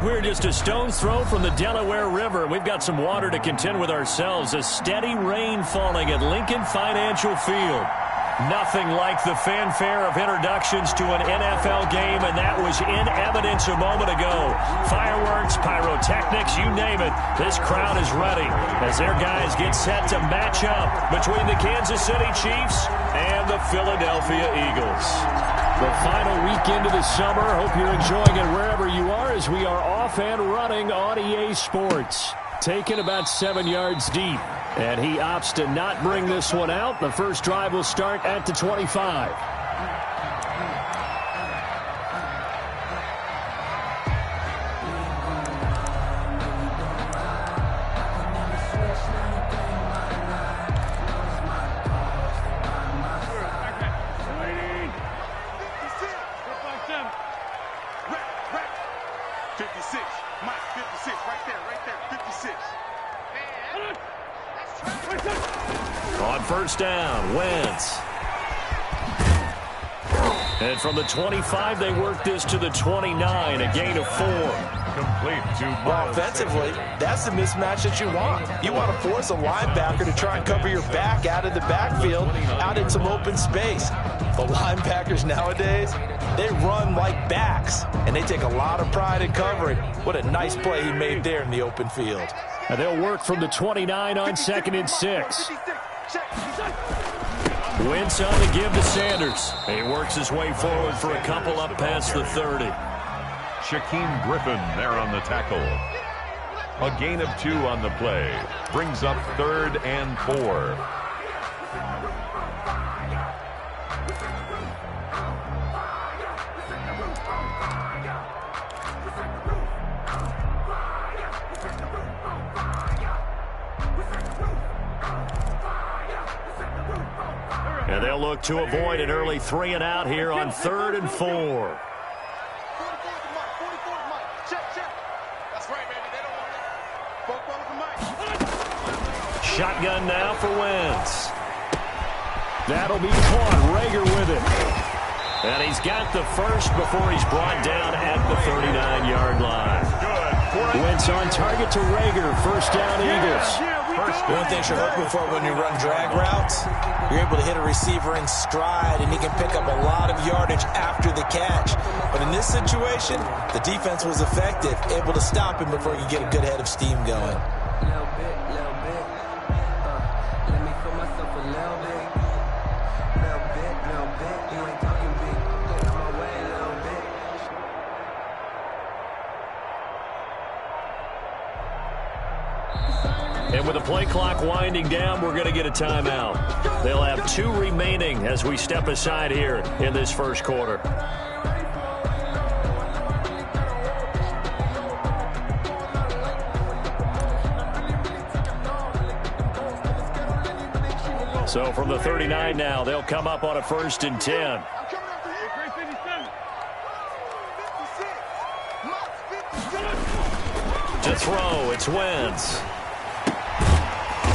we're just a stone's throw from the Delaware River. We've got some water to contend with ourselves. A steady rain falling at Lincoln Financial Field. Nothing like the fanfare of introductions to an NFL game, and that was in evidence a moment ago. Fireworks, pyrotechnics, you name it. This crowd is ready as their guys get set to match up between the Kansas City Chiefs and the Philadelphia Eagles. The final weekend of the summer. Hope you're enjoying it wherever you are as we are off and running on EA Sports. Taken about 7 yards deep. And he opts to not bring this one out. The first drive will start at the 25. On first down, Wentz. And from the 25, they work this to the 29, a gain of 4. Complete to well, offensively, that's the mismatch that you want. You want to force a linebacker to try and cover your back out of the backfield, out in some open space. The linebackers nowadays, they run like backs, and they take a lot of pride in covering. What a nice play he made there in the open field. And they'll work from the 29 on 2nd and 6. Wentz on to give to Sanders. He works his way forward for a couple up past the 30. Shaquem Griffin there on the tackle. A gain of 2 on the play. Brings up 3rd and 4. And they'll look to avoid an early 3 and out here on 3rd and 4. Shotgun now for Wentz. That'll be caught. Rager with it. And he's got the first before he's brought down at the 39-yard line. Wentz on target to Rager. First down, Eagles. One thing you're looking for when you run drag routes, you're able to hit a receiver in stride, and he can pick up a lot of yardage after the catch. But in this situation, the defense was effective, able to stop him before he could get a good head of steam going. And with the play clock winding down, we're going to get a timeout. They'll have 2 remaining as we step aside here in this first quarter. So from the 39 now, they'll come up on a 1st and 10. To throw, it's Wentz.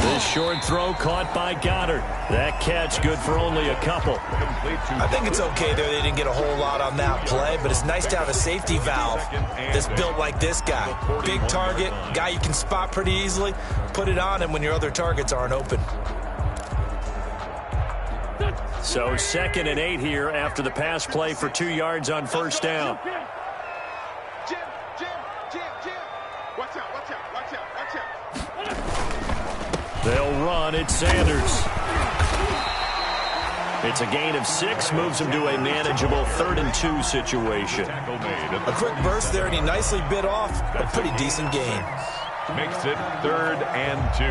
This short throw caught by Goddard. That catch good for only a couple. I think it's okay there. They didn't get a whole lot on that play, but it's nice to have a safety valve that's built like this guy. Big target, guy you can spot pretty easily. Put it on him when your other targets aren't open. So 2nd and 8 here after the pass play for 2 yards on first down. They'll run at Sanders. It's a gain of 6, moves him to a manageable 3rd and 2 situation. A quick burst there, and he nicely bit off a pretty decent gain. Makes it 3rd and 2.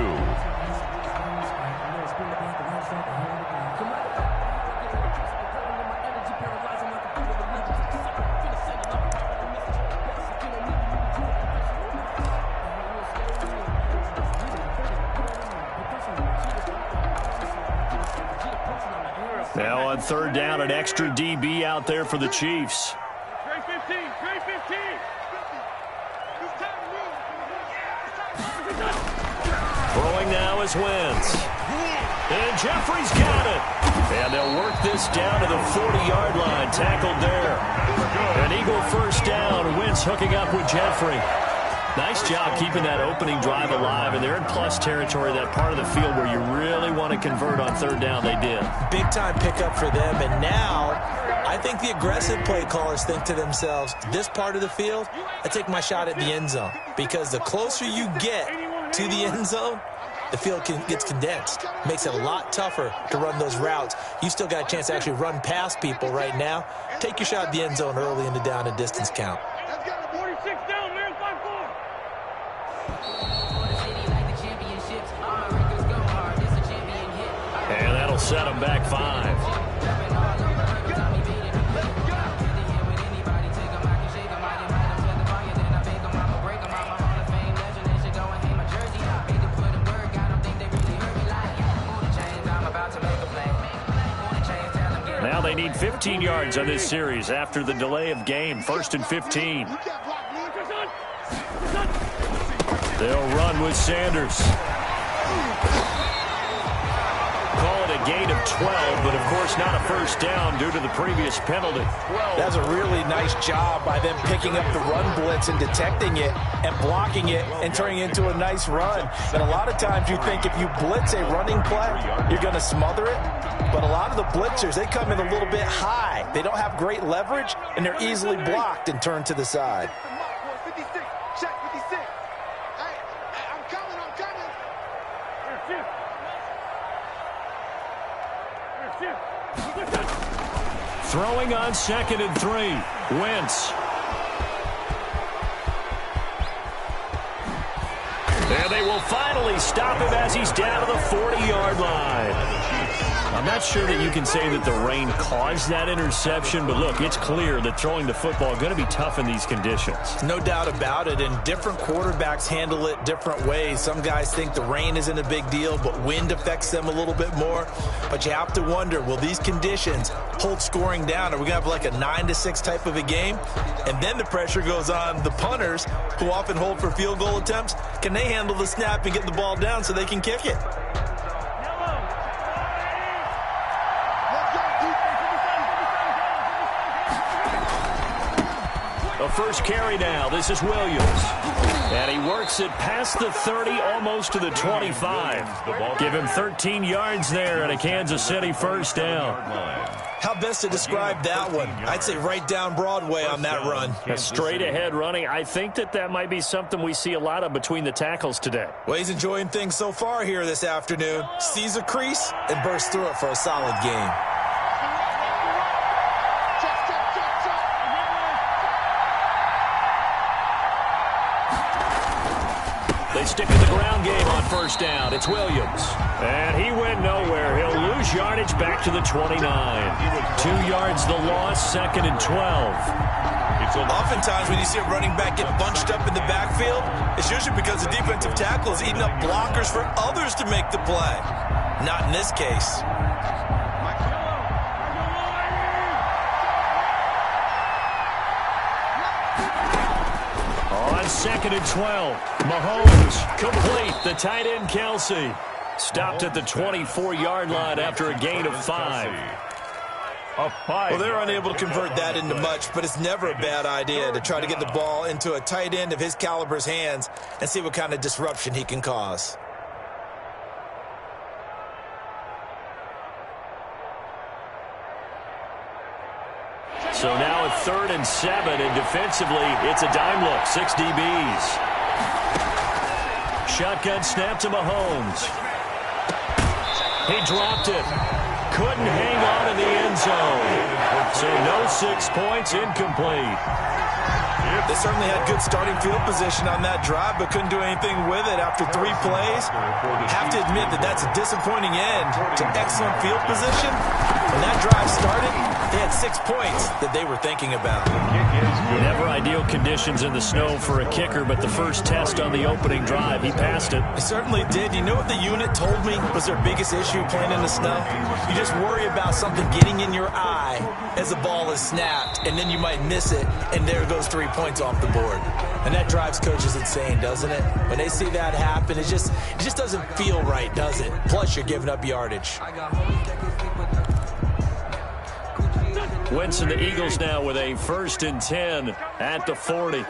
Now on 3rd down, an extra DB out there for the Chiefs. Throwing now is Wentz. And Jeffrey's got it. And they'll work this down to the 40-yard line. Tackled there. An Eagle first down. Wentz hooking up with Jeffrey. Nice job keeping that opening drive alive, and they're in plus territory, that part of the field where you really want to convert on third down. They did. Big-time pickup for them, and now I think the aggressive play callers think to themselves, this part of the field, I take my shot at the end zone, because the closer you get to the end zone, the field gets condensed. Makes it a lot tougher to run those routes. You still got a chance to actually run past people right now. Take your shot at the end zone early in the down and distance count. And that'll set them back 5. Now they need 15 yards on this series after the delay of game. 1st and 15. They'll run with Sanders. Call it a gain of 12, but of course not a first down due to the previous penalty. That's a really nice job by them picking up the run blitz and detecting it and blocking it and turning it into a nice run. And a lot of times you think if you blitz a running play, you're going to smother it. But a lot of the blitzers, they come in a little bit high. They don't have great leverage, and they're easily blocked and turned to the side. Throwing on 2nd and 3. Wentz. And they will finally stop him as he's down to the 40-yard line. I'm not sure that you can say that the rain caused that interception, but look, it's clear that throwing the football is going to be tough in these conditions. No doubt about it, and different quarterbacks handle it different ways. Some guys think the rain isn't a big deal, but wind affects them a little bit more. But you have to wonder, will these conditions hold scoring down? Are we going to have like a 9-6 type of a game? And then the pressure goes on the punters, who often hold for field goal attempts. Can they handle the snap and get the ball down so they can kick it? A first carry now. This is Williams. And he works it past the 30, almost to the 25. Give him 13 yards there and a Kansas City first down. How best to describe that one? I'd say right down Broadway on that run. A straight ahead running. I think that might be something we see a lot of between the tackles today. Well, he's enjoying things so far here this afternoon. Sees a crease and bursts through it for a solid game. They stick to the ground game on first down. It's Williams. And he went nowhere. He'll lose yardage back to the 29. 2 yards the loss, 2nd and 12. Oftentimes when you see a running back get bunched up in the backfield, it's usually because the defensive tackle is eating up blockers for others to make the play. Not in this case. On 2nd and 12, Mahomes complete. The tight end, Kelsey. Stopped at the 24-yard line after a gain of 5. Well, they're unable to convert that into much, but it's never a bad idea to try to get the ball into a tight end of his caliber's hands and see what kind of disruption he can cause. So now a 3rd and 7, and defensively, it's a dime look. 6 DBs. Shotgun snap to Mahomes. He dropped it. Couldn't hang on in the end zone. So no 6 points, incomplete. They certainly had good starting field position on that drive, but couldn't do anything with it after 3 plays. Have to admit that that's a disappointing end to excellent field position. When that drive started, they had 6 points that they were thinking about. Never ideal conditions in the snow for a kicker, but the first test on the opening drive, he passed it. He certainly did. You know what the unit told me was their biggest issue playing in the snow? You just worry about something getting in your eye as the ball is snapped, and then you might miss it, and there goes 3 points off the board. And that drives coaches insane, doesn't it? When they see that happen, it just doesn't feel right, does it? Plus, you're giving up yardage. Wentz and the Eagles now with a 1st and 10 at the 40.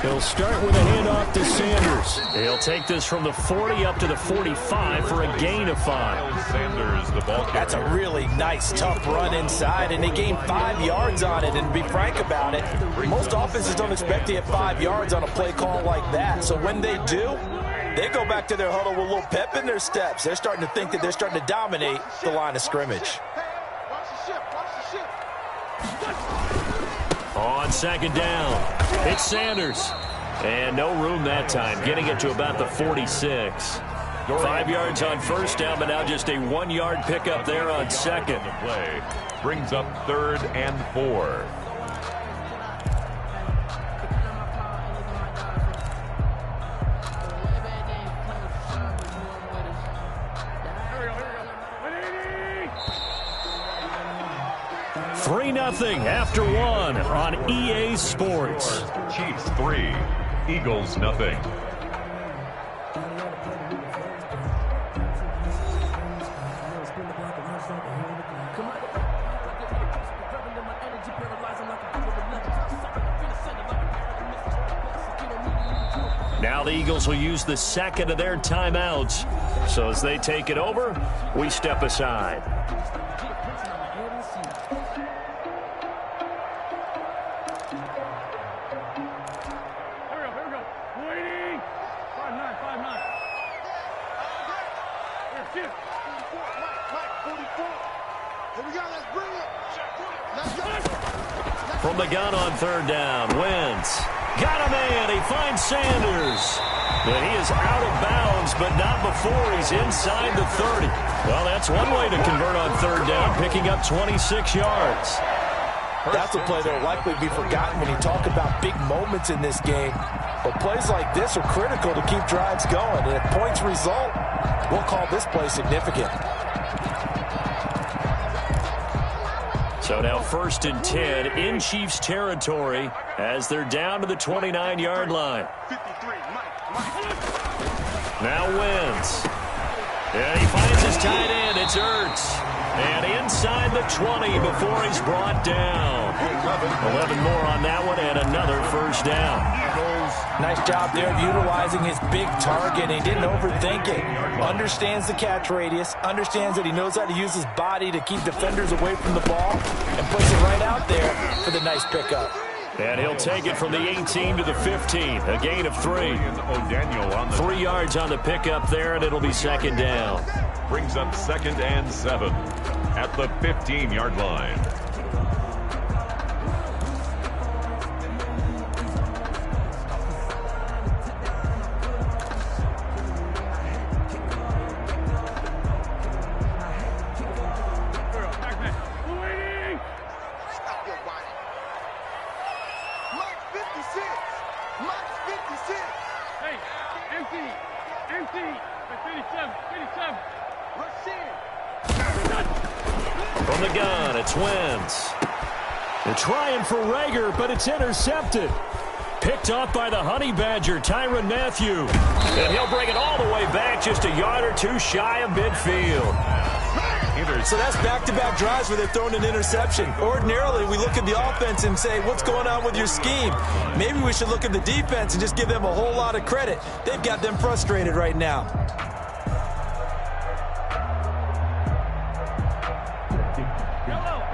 He'll start with a handoff to Sanders. He'll take this from the 40 up to the 45 for a gain of 5. Sanders, the ball carrier. That's a really nice, tough run inside, and they gained 5 yards on it. And to be frank about it, most offenses don't expect to get 5 yards on a play call like that. So when they do, they go back to their huddle with a little pep in their steps. They're starting to think that they're starting to dominate the line of scrimmage. On 2nd down, it's Sanders. And no room that time, getting it to about the 46. 5 yards on 1st down, but now just a 1-yard pickup there on 2nd. The play brings up 3rd and 4. Nothing after 1 on EA Sports. Chiefs 3, Eagles nothing. Now the Eagles will use the 2nd of their timeouts. So as they take it over, we step aside. From the gun on 3rd down, Wentz got a man. He finds Sanders. But he is out of bounds, but not before he's inside the 30. Well, that's one way to convert on 3rd down, picking up 26 yards. That's a play that will likely be forgotten when you talk about big moments in this game. But plays like this are critical to keep drives going. And if points result, we'll call this play significant. So now 1st and 10 in Chiefs territory as they're down to the 29-yard line. Now Wentz. And he finds his tight end. It's Ertz. And inside the 20 before he's brought down. 11 more on that one and another 1st down. Nice job there of utilizing his big target. He didn't overthink it. Understands the catch radius. Understands that he knows how to use his body to keep defenders away from the ball. And puts it right out there for the nice pickup. And he'll take it from the 18 to the 15. A gain of 3. 3 yards on the pickup there, and it'll be 2nd down. Brings up 2nd and 7 at the 15-yard line. From the gun, it's Wentz. They're trying for Rager, but it's intercepted. Picked off by the Honey Badger, Tyrann Mathieu. And he'll bring it all the way back, just a yard or two shy of midfield. So that's back-to-back drives where they're throwing an interception. Ordinarily, we look at the offense and say, what's going on with your scheme? Maybe we should look at the defense and just give them a whole lot of credit. They've got them frustrated right now.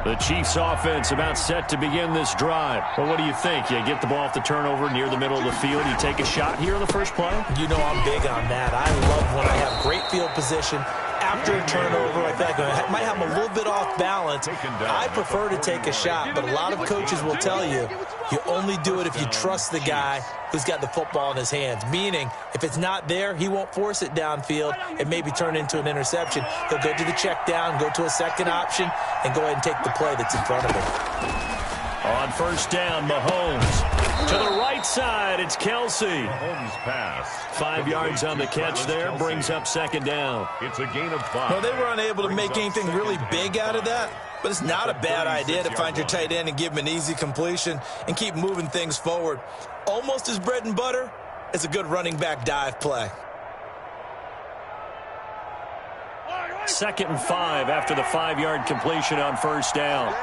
The Chiefs offense about set to begin this drive. Well, what do you think? You get the ball off the turnover near the middle of the field. You take a shot here on the first play? You know I'm big on that. I love when I have great field position. After a turnover, I feel like I might have a little bit off balance. I prefer to take a shot, but a lot of coaches will tell you, you only do it if you trust the guy who's got the football in his hands. Meaning, if it's not there, he won't force it downfield and maybe turn it into an interception. He'll go to the check down, go to a second option, and go ahead and take the play that's in front of him. On 1st down, Mahomes. To the right side, it's Kelsey. Mahomes pass. 5 yards on the catch there, brings up 2nd down. It's a gain of 5. No, they were unable to make anything really big out of that, but it's not a bad idea to find your tight end and give him an easy completion and keep moving things forward. Almost as bread and butter as a good running back dive play. 2nd and 5 after the 5-yard completion on first down.